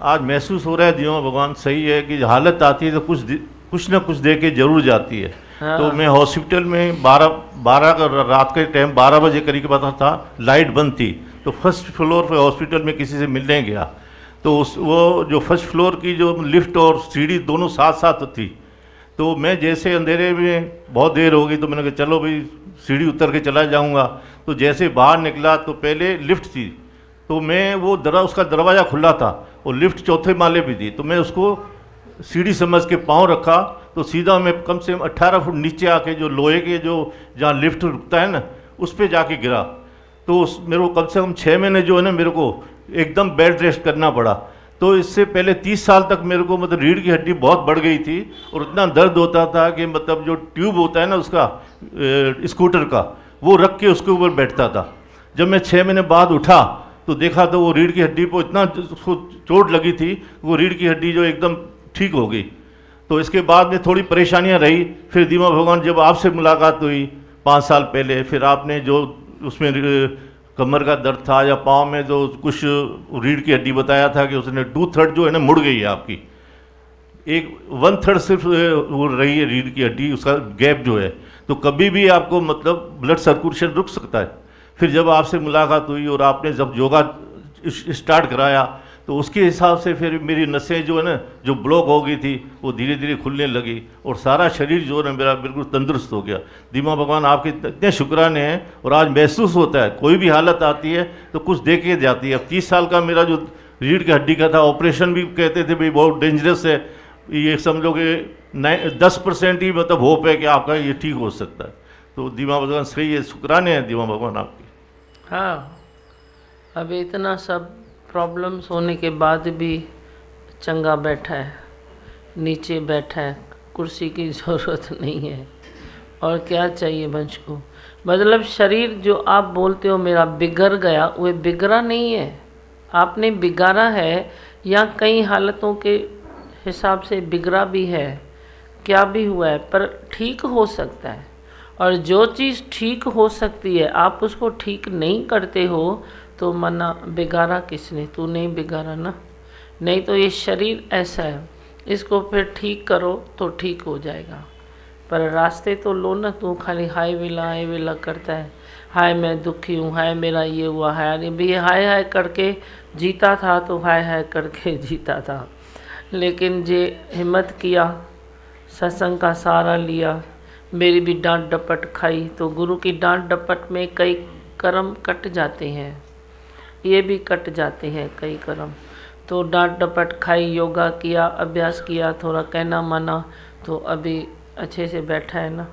आज महसूस हो रहा है दियों भगवान सही है कि हालत आती है तो कुछ ना कुछ दे के जरूर जाती है। हाँ। तो मैं हॉस्पिटल में 12 रात के टाइम 12 बजे करीब पता था, लाइट बंद थी। तो फर्स्ट फ्लोर पे हॉस्पिटल में किसी से मिलने गया, तो वो जो फर्स्ट फ्लोर की जो लिफ्ट और सीढ़ी दोनों साथ साथ थी। तो मैं जैसे अंधेरे में बहुत देर हो गई तो मैंने कहा चलो भाई सीढ़ी उतर के चला जाऊंगा। तो जैसे बाहर निकला तो पहले लिफ्ट थी, तो मैं वो उसका दरवाज़ा खुला था और लिफ्ट 4थे माले पे थी। तो मैं उसको सीढ़ी समझ के पाँव रखा तो सीधा मैं कम से कम 18 फुट नीचे आके जो लोहे के जो जहाँ लिफ्ट रुकता है ना उस पर जाके गिरा। तो मेरे को कम से कम 6 महीने जो है ना मेरे को एकदम बेड रेस्ट करना पड़ा। तो इससे पहले 30 साल तक मेरे को मतलब रीढ़ की हड्डी बहुत बढ़ गई थी और इतना दर्द होता था कि मतलब जो ट्यूब होता है ना उसका स्कूटर का, वो रख के उसके ऊपर बैठता था। जब मैं 6 महीने बाद उठा तो देखा तो वो रीढ़ की हड्डी पर इतना उसको चोट लगी थी, वो रीढ़ की हड्डी जो एकदम ठीक हो गई। तो इसके बाद में थोड़ी परेशानियां रही। फिर दीमा भगवान जब आपसे मुलाकात हुई 5 साल पहले, फिर आपने जो उसमें कमर का दर्द था या पाँव में जो कुछ रीढ़ की हड्डी बताया था कि उसने 2/3 जो है ना मुड़ गई है आपकी, एक 1/3 सिर्फ वो रही है रीढ़ की हड्डी, उसका गैप जो है। तो कभी भी आपको मतलब ब्लड सर्कुलेशन रुक सकता है। फिर जब आपसे मुलाकात हुई और आपने जब योगा स्टार्ट कराया तो उसके हिसाब से फिर मेरी नसें जो है ना जो ब्लॉक हो गई थी वो धीरे धीरे खुलने लगी और सारा शरीर जो है ना मेरा बिल्कुल तंदुरुस्त हो गया। दीमा भगवान आपके इतने शुक्राने हैं और आज महसूस होता है कोई भी हालत आती है तो कुछ दे के जाती है। अब 30 साल का मेरा जो रीढ़ की हड्डी का था ऑपरेशन भी कहते थे भाई बहुत डेंजरस है, ये समझो कि 10% ही मतलब होप है कि आपका ये ठीक हो सकता है। तो दीमा भगवान सही है, शुक्राने हैं दीमा भगवान आपके। हाँ, अब इतना सब प्रॉब्लम्स होने के बाद भी चंगा बैठा है, नीचे बैठा है, कुर्सी की ज़रूरत नहीं है। और क्या चाहिए वंश को? मतलब शरीर जो आप बोलते हो मेरा बिगड़ गया, वो बिगड़ा नहीं है, आपने बिगाड़ा है या कई हालतों के हिसाब से बिगड़ा भी है, क्या भी हुआ है, पर ठीक हो सकता है। और जो चीज़ ठीक हो सकती है आप उसको ठीक नहीं करते हो तो मना बिगाड़ा किसने? तू नहीं बिगाड़ा ना। नहीं तो ये शरीर ऐसा है, इसको फिर ठीक करो तो ठीक हो जाएगा। पर रास्ते तो लो ना, तू खाली हाय विला करता है, हाय मैं दुखी हूँ, हाय मेरा ये हुआ, हाय भी हाय हाय करके जीता था तो हाय हाय करके जीता था। लेकिन जे हिम्मत किया, सत्संग का सहारा लिया, मेरी भी डांट डपट खाई, तो गुरु की डांट डपट में कई कर्म कट जाते हैं, ये भी कट जाते हैं कई कर्म। तो डांट डपट खाई, योगा किया, अभ्यास किया, थोड़ा कहना माना, तो अभी अच्छे से बैठा है ना।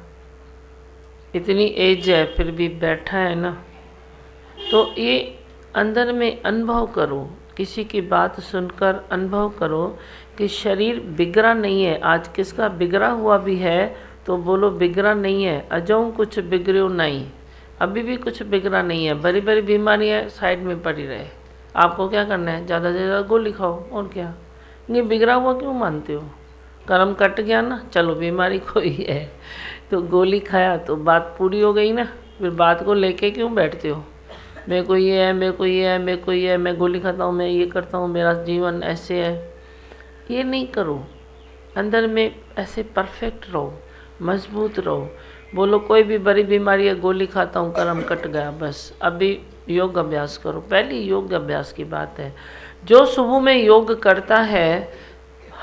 इतनी एज है फिर भी बैठा है ना। तो ये अंदर में अनुभव करो, किसी की बात सुनकर अनुभव करो कि शरीर बिगड़ा नहीं है। आज किसका बिगड़ा हुआ भी है तो बोलो बिगड़ा नहीं है, अजों कुछ बिगड़ो नहीं, अभी भी कुछ बिगड़ा नहीं है। बड़ी बड़ी बीमारियाँ साइड में पड़ी रहे, आपको क्या करना है? ज़्यादा से ज़्यादा गोली खाओ और क्या। ये बिगड़ा हुआ क्यों मानते हो? कर्म कट गया ना, चलो बीमारी कोई है तो गोली खाया तो बात पूरी हो गई ना। फिर बात को लेके क्यों बैठते हो? मेरे को ये है, मेरे को ये है, मेरे को ये है, मैं गोली खाता हूँ, मैं ये करता हूँ, मेरा जीवन ऐसे है। ये नहीं करो, अंदर में ऐसे परफेक्ट रहो, मजबूत रहो। बोलो कोई भी बड़ी बीमारी है, गोली खाता हूँ, कर्म कट गया, बस अभी योग अभ्यास करो। पहली योग अभ्यास की बात है। जो सुबह में योग करता है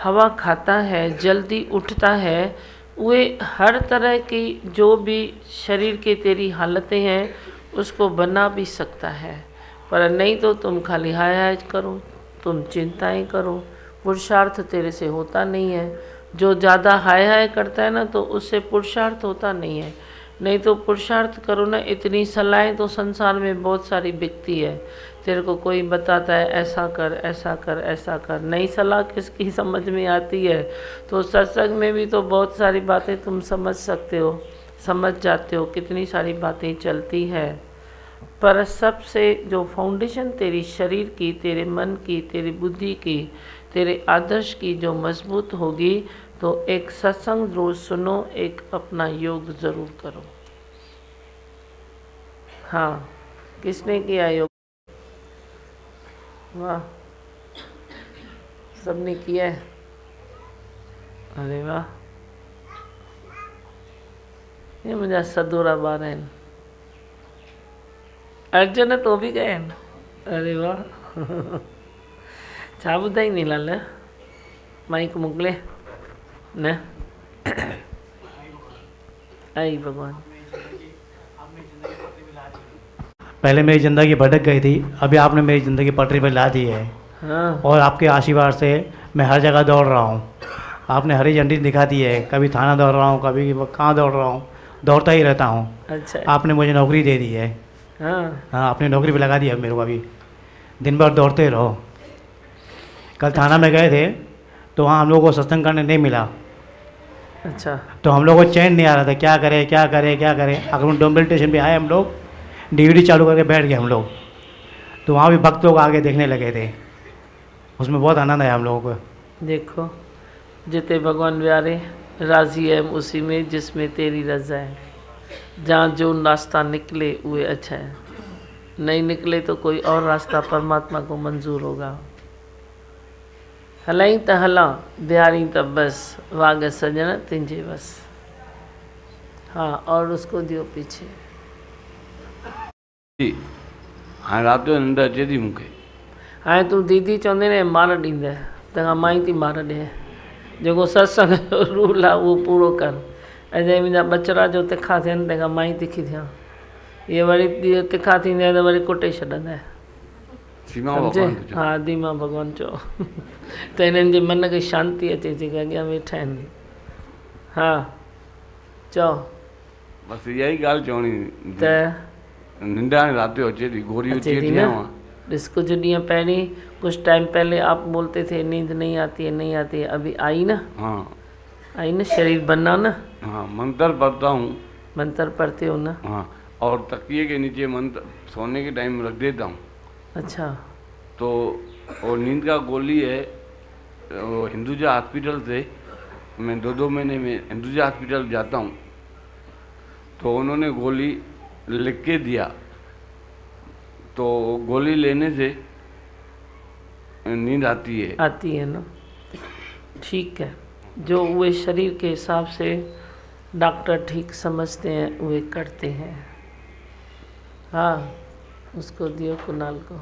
हवा खाता है, जल्दी उठता है, वे हर तरह की जो भी शरीर की तेरी हालतें हैं उसको बना भी सकता है। पर नहीं तो तुम खाली हाय हाय करो, तुम चिंताएं करो, पुरुषार्थ तेरे से होता नहीं है। जो ज़्यादा हाय हाय करता है ना तो उससे पुरुषार्थ होता नहीं है। नहीं तो पुरुषार्थ करो ना, इतनी सलाहें तो संसार में बहुत सारी बिकती है। तेरे को कोई बताता है ऐसा कर ऐसा कर ऐसा कर, नई सलाह किसकी समझ में आती है? तो सत्संग में भी तो बहुत सारी बातें तुम समझ सकते हो, समझ जाते हो, कितनी सारी बातें चलती है। पर सबसे जो फाउंडेशन तेरी शरीर की, तेरे मन की, तेरी बुद्धि की, तेरे आदर्श की जो मजबूत होगी तो एक सत्संग रोज सुनो, एक अपना योग ज़रूर करो। हाँ, किसने किया योग? वाह, सबने किया है। अरे वाह, ये मुझे सदोरा बार है। अर्जुन तो भी गए न। अरे वाह छा ॿुधाई नी लाल माइक मोकिले न। आई भगवान। पहले मेरी ज़िंदगी भटक गई थी, अभी आपने मेरी ज़िंदगी पटरी पर ला दी है। हाँ। और आपके आशीर्वाद से मैं हर जगह दौड़ रहा हूँ। आपने हरी झंडी दिखा दी है, कभी थाना दौड़ रहा हूँ, कभी कहाँ दौड़ रहा हूँ, दौड़ता ही रहता हूँ। अच्छा। आपने मुझे नौकरी दे दी है। हाँ। हाँ, आपने नौकरी पे लगा दी है मेरे को। अभी दिन भर दौड़ते रहो। कल थाना में गए थे तो वहाँ हम लोगों को सत्संग करने नहीं मिला। अच्छा। तो हम लोगों को चैन नहीं आ रहा था, क्या करें क्या करें क्या करें। अगर डोंबिवली स्टेशन पे आए हम लोग, डीवीडी चालू करके बैठ गए हम लोग। तो वहाँ भी भक्त लोग आगे देखने लगे थे, उसमें बहुत आनंद आया हम लोगों को। देखो, जिते भगवान प्यारे राजी है उसी में जिसमें तेरी रजा है। जहाँ जो रास्ता निकले वो अच्छा है, नहीं निकले तो कोई और रास्ता परमात्मा को मंजूर होगा। हलाई त हला बिहारी त बस, वाग सजन तिंजे बस। हाँ, और उसको दियो पीछे। हाँ, रात जो निंड अचे थी मूंखे। हाँ, तू दीदी चवंदे ने मार ॾींदे, तंहिंखां मां ई थी मार ॾिए। जेको सत्संग जो रूल आहे उहो पूरो कर। ऐं जंहिं मुंहिंजा बचड़ा जो तिखा थियनि तंहिंखां मां ई तिखी थियां। इहे वरी तिखा थींदा त वरी कुटे छॾंदा। सम्झे? हा, दीमा भॻवान चओ त हिननि जे मन खे शांती अचे जेके अॻियां वेठा आहिनि। हा, चओ। बसि इहा ई ॻाल्हि चवणी त निंड हाणे राति जो अचे थी, गोरी अचे थी। ॾिस, कुछ ॾींहं पहिरीं, कुछ टाइम पहले आप बोलते थे नींद नहीं आती है, नहीं आती है, अभी आई ना? हाँ, आई ना, शरीर बना ना? हाँ, मंत्र पढ़ता हूँ। मंत्र पढ़ते हो ना? हाँ, और तकिए के नीचे मंत्र सोने के टाइम रख देता हूँ। अच्छा। तो और नींद का गोली है, वो हिंदुजा हॉस्पिटल से मैं 2-2 महीने में हिंदुजा हॉस्पिटल जाता हूँ। तो उन्होंने गोली लिख के दिया, तो गोली लेने से नींद आती है ना? ठीक है, जो वे शरीर के हिसाब से डॉक्टर ठीक समझते हैं वे करते हैं। हाँ, उसको दियो कुणाल को।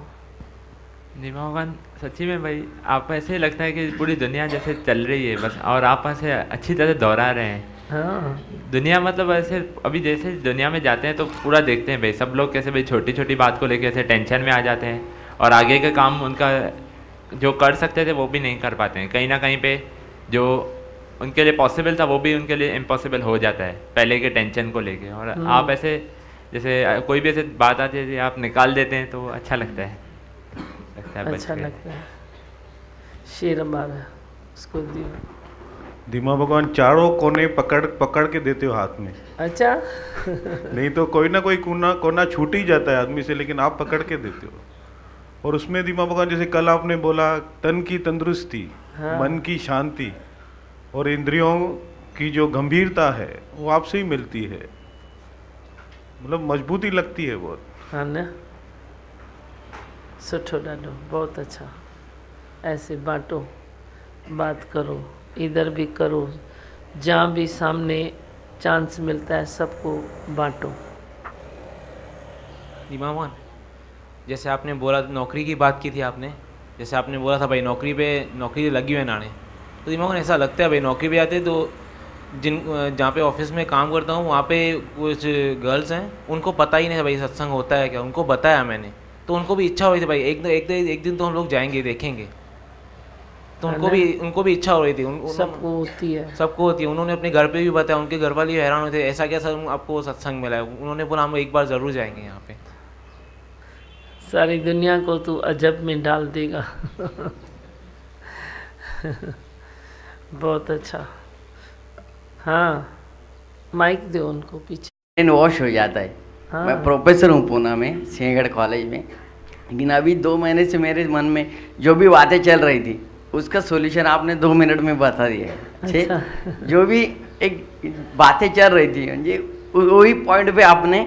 जी भगवान, सच्ची में भाई आप ऐसे लगता है कि पूरी दुनिया जैसे चल रही है बस, और आप ऐसे अच्छी तरह दोहरा रहे हैं। हाँ। दुनिया मतलब ऐसे अभी जैसे दुनिया में जाते हैं तो पूरा देखते हैं भाई सब लोग कैसे भाई छोटी छोटी बात को लेकर ऐसे टेंशन में आ जाते हैं, और आगे का काम उनका जो कर सकते थे वो भी नहीं कर पाते हैं। कहीं ना कहीं पे जो उनके लिए पॉसिबल था वो भी उनके लिए इम्पॉसिबल हो जाता है पहले के टेंशन को लेके। और आप ऐसे जैसे कोई भी ऐसे बात आती है आप निकाल देते हैं तो अच्छा लगता है। अच्छा लगता है। शेर मारा उसको दियो। धीमा भगवान चारों कोने पकड़ के देते हो हाथ में। अच्छा। नहीं तो कोई ना कोई कोना छूट ही जाता है आदमी से, लेकिन आप पकड़ के देते हो। और उसमें धीमा भगवान जैसे कल आपने बोला, तन की तंदुरुस्ती, हाँ, मन की शांति और इंद्रियों की जो गंभीरता है वो आपसे ही मिलती है। मतलब मजबूती लगती है बहुत। हाँ ना, सुठो ॾाढो, बहुत अच्छा। ऐसे बांटो, बात करो, इधर भी करो, जहाँ भी सामने चांस मिलता है सबको बांटो। दीमामान, जैसे आपने बोला नौकरी की बात की थी आपने, जैसे आपने बोला था भाई नौकरी लगी हुई है नाने, तो दिमाग में ऐसा लगता है भाई नौकरी भी आते तो जहाँ पे ऑफिस में काम करता हूँ वहाँ पे कुछ गर्ल्स हैं, उनको पता ही नहीं भाई सत्संग होता है क्या, उनको बताया मैंने, तो उनको भी इच्छा हो रही थी भाई एक दिन तो हम लोग जाएंगे देखेंगे, तो उनको भी इच्छा हो रही थी। सबको होती है। उन्होंने अपने घर पे भी बताया, उनके घर वाले हैरान हुए थे, ऐसा क्या सर आपको सत्संग मिला है। उन्होंने बोला हम एक बार ज़रूर जाएंगे यहाँ पे। सारी दुनिया को तू अजब में डाल देगा। बहुत अच्छा। हाँ, माइक दो उनको पीछे। ब्रेन वॉश हो जाता है। हाँ। मैं प्रोफेसर हूँ पूना में, सिंहगढ़ कॉलेज में, लेकिन अभी 2 महीने से मेरे मन में जो भी बातें चल रही थी उसका सॉल्यूशन आपने 2 मिनट में बता दिया। अच्छा। जो भी एक बातें चल रही थी मुझे वही पॉइंट पे आपने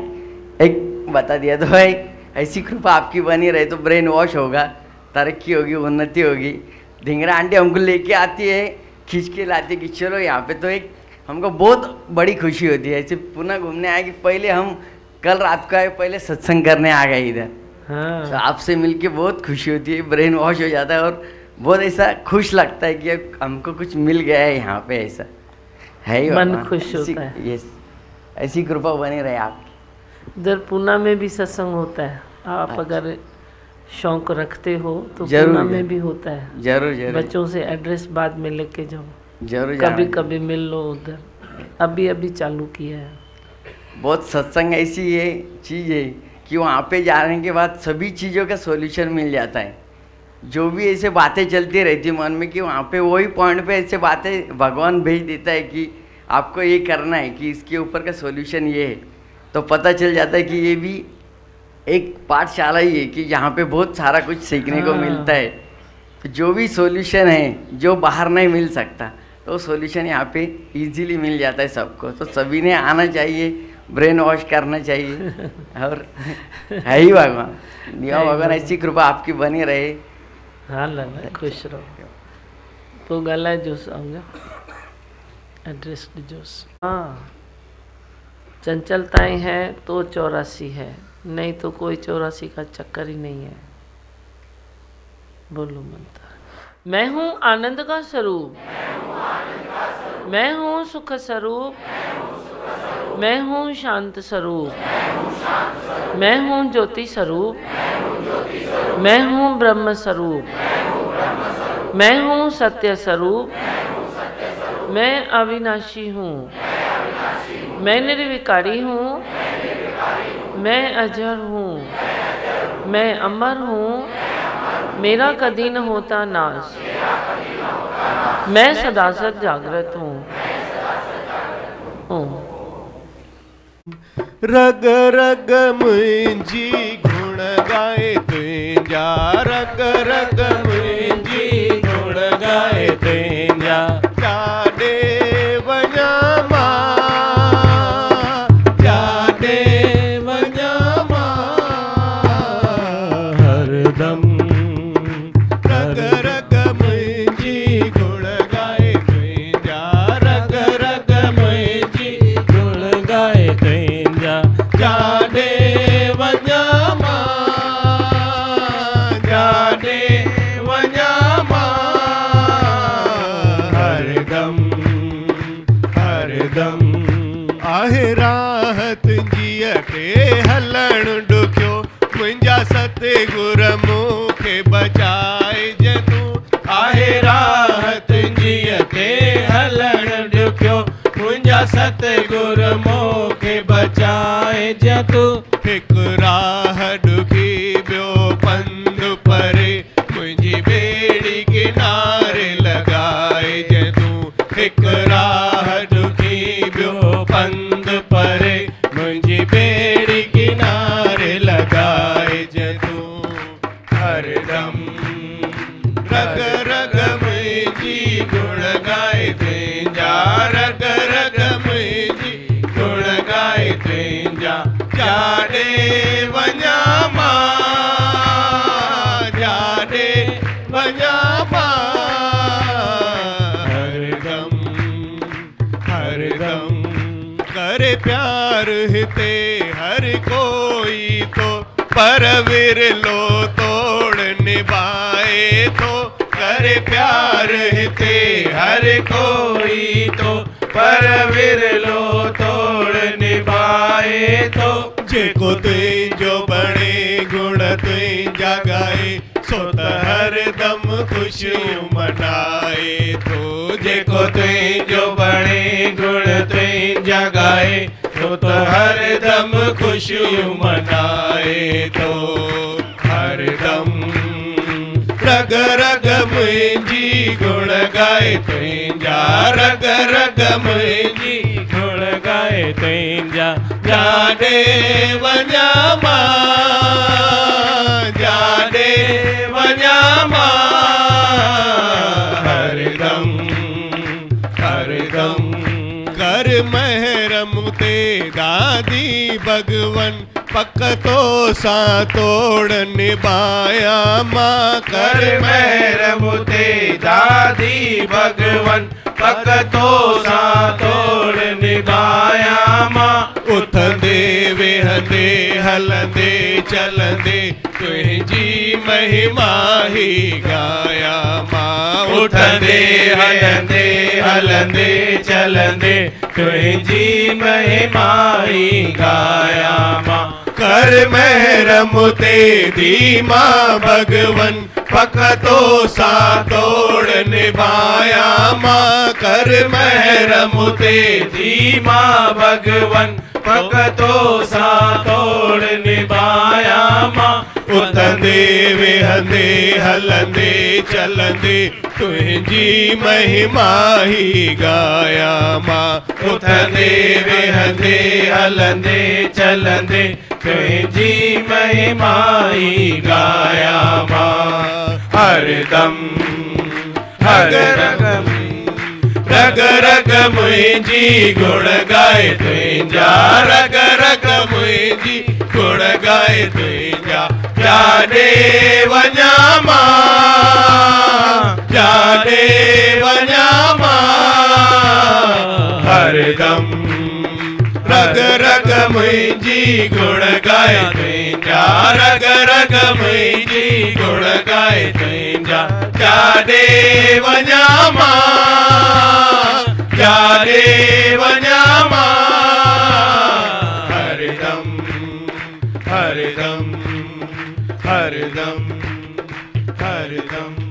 एक बता दिया। तो भाई ऐसी कृपा आपकी बनी रहे तो ब्रेन वॉश होगा, तरक्की होगी, उन्नति होगी। धिंगरा आंटी हमको लेके आती है, खींच के लाती है कि चलो यहाँ पे, तो एक हमको बहुत बड़ी खुशी होती है। ऐसे पुनः घूमने आए कि पहले हम कल रात को आए, पहले सत्संग करने आ गए इधर। हाँ। तो आपसे मिलके बहुत खुशी होती है, ब्रेन वॉश हो जाता है और बहुत ऐसा खुश लगता है कि हमको कुछ मिल गया है यहाँ पे। ऐसा है ही, मन खुश होता है। यस, ऐसी कृपा बनी रहे आपकी। इधर पूना में भी सत्संग होता है, आप अगर शौक रखते हो तो पूना में भी होता है। जरूर। बच्चों से एड्रेस बाद में लेके जाओ, जरूर। कभी मिल लो उधर, अभी चालू किया है। बहुत सत्संग ऐसी ये चीज़ है कि वहाँ पे जाने के बाद सभी चीज़ों का सॉल्यूशन मिल जाता है। जो भी ऐसे बातें चलती रहती मन में कि वहाँ पे वही पॉइंट पे ऐसे बातें भगवान भेज देता है कि आपको ये करना है, कि इसके ऊपर का सॉल्यूशन ये है। तो पता चल जाता है कि ये भी एक पाठशाला ही है कि यहाँ पे बहुत सारा कुछ सीखने को मिलता है। तो जो भी सॉल्यूशन है जो बाहर नहीं मिल सकता, तो सॉल्यूशन यहाँ पे इजीली मिल जाता है सबको। तो सभी ने आना चाहिए, ब्रेन वॉश करना चाहिए। और है ही भगवान, भगवान ऐसी कृपा आपकी बनी रहे। हाँ लाला, खुश रहो। तो गला जूस आऊँगा, एड्रेस जूस। हाँ, चंचलताएँ हैं तो 84 है, नहीं तो कोई 84 का चक्कर ही नहीं है। बोलो मंत्र। मैं हूँ आनंद का स्वरूप, मैं हूँ सुख स्वरूप, मैं हूँ शांत स्वरूप, मैं हूँ ज्योति स्वरूप, मैं हूँ ब्रह्म स्वरूप, मैं हूँ सत्य स्वरूप, मैं अविनाशी हूँ, मैं निर्विकारी हूँ, मैं अजर हूँ, मैं अमर हूँ, मेरा कभी न होता नाश, मैं सदा सद जागृत हूँ। रग रग मुंजी गुण गाए तुंजा, रग रग मुंजी गुण गाए तुंजा, जाने वञा मां, जाने वञा मां हरदम। रग रग मुंजी गुण गाए तुंजा, रग रग मुंजी गुण गाए तुंजा, जाने वञा मां, जाने वञा मां हरदम हरदम। आहे राहत जिय के हलण ॾुखियो, मुंहिंजा सतगुर मूंखे बचाए जतूं। आहे राहत जिय के हलण ॾुखियो, मुंहिंजा सतगुर मूंखे बचाए जतूं। हिकु राह ॾुखी ॿियो पंधु परे, मुंहिंजी ॿेड़ी किनारे लॻाए जतूं। हिकु राह ॾुखी ॿियो पंधु परे, मुंहिंजी ॿेड़ी किनारे लॻाए जतूं। हरदम रग रग मुंहिंजी गुण गाए तुंहिंजा, रग रग मुंहिंजी गुण गाए तुंहिंजा, जाने वञा मां, जाने वञा मां हरदम हरदम। करे प्यार हिते हर कोई तो, पर विरलो तोड़ निभाए तो। करे प्यार हिते हर कोई तो पर विरलो तोड़ निभाए तो जेको तुझो बणे गुण तुझा गाए सो त हर दम खुशियूं मनाए तो जेको तुझो बणे गुण तुझा गाए सो त हर दम खुशियूं मनाए तो हर दम रग रग मुंहिंजी गुण गाए तुंहिंजा रग रग मुंहिंजी गुण गाए तुंहिंजा जाॾे वञा मां जाॾे वञा मां हरदम हरदम कर महरम ते दादी भगवन पक तो सा तोड़ निभाया मां कर महरम ते दादी भगवन पक तो सा तोड़ निभाया मां उथंदे वेहंदे हलंदे चलंदे तुझी महिमा ही गाया मां उथंदे हलंदे हलंदे चलंदे तुझी महिमा ही गाया मां कर महरम ते धीमा भगवन पक तो सा तोड़ निभाया मां कर महरम ते धीमा भगवन पक तो सा तोड़ निभाया मां उथंदे वेहंदे हलंदे चलंदे तुझी महिमा ही गाया मां उथंदे वेहंदे हलंदे चलंदे तुझी महिमा ही गाया मां हरदम हर रग रग मुंहिंजी गुण गाए तुंहिंजा रग रग मुंहिंजी गुण गाए तुंहिंजा जाॾे वञा मां जाॾे वञा मां हरदम रग रग मुंहिंजी गुण गाए तुंहिंजा रग रग मुंहिंजी गुण गाए तुंहिंजा जाॾे वञा मां जाॾे वञा मां हरदम हरदम हरदम हरदम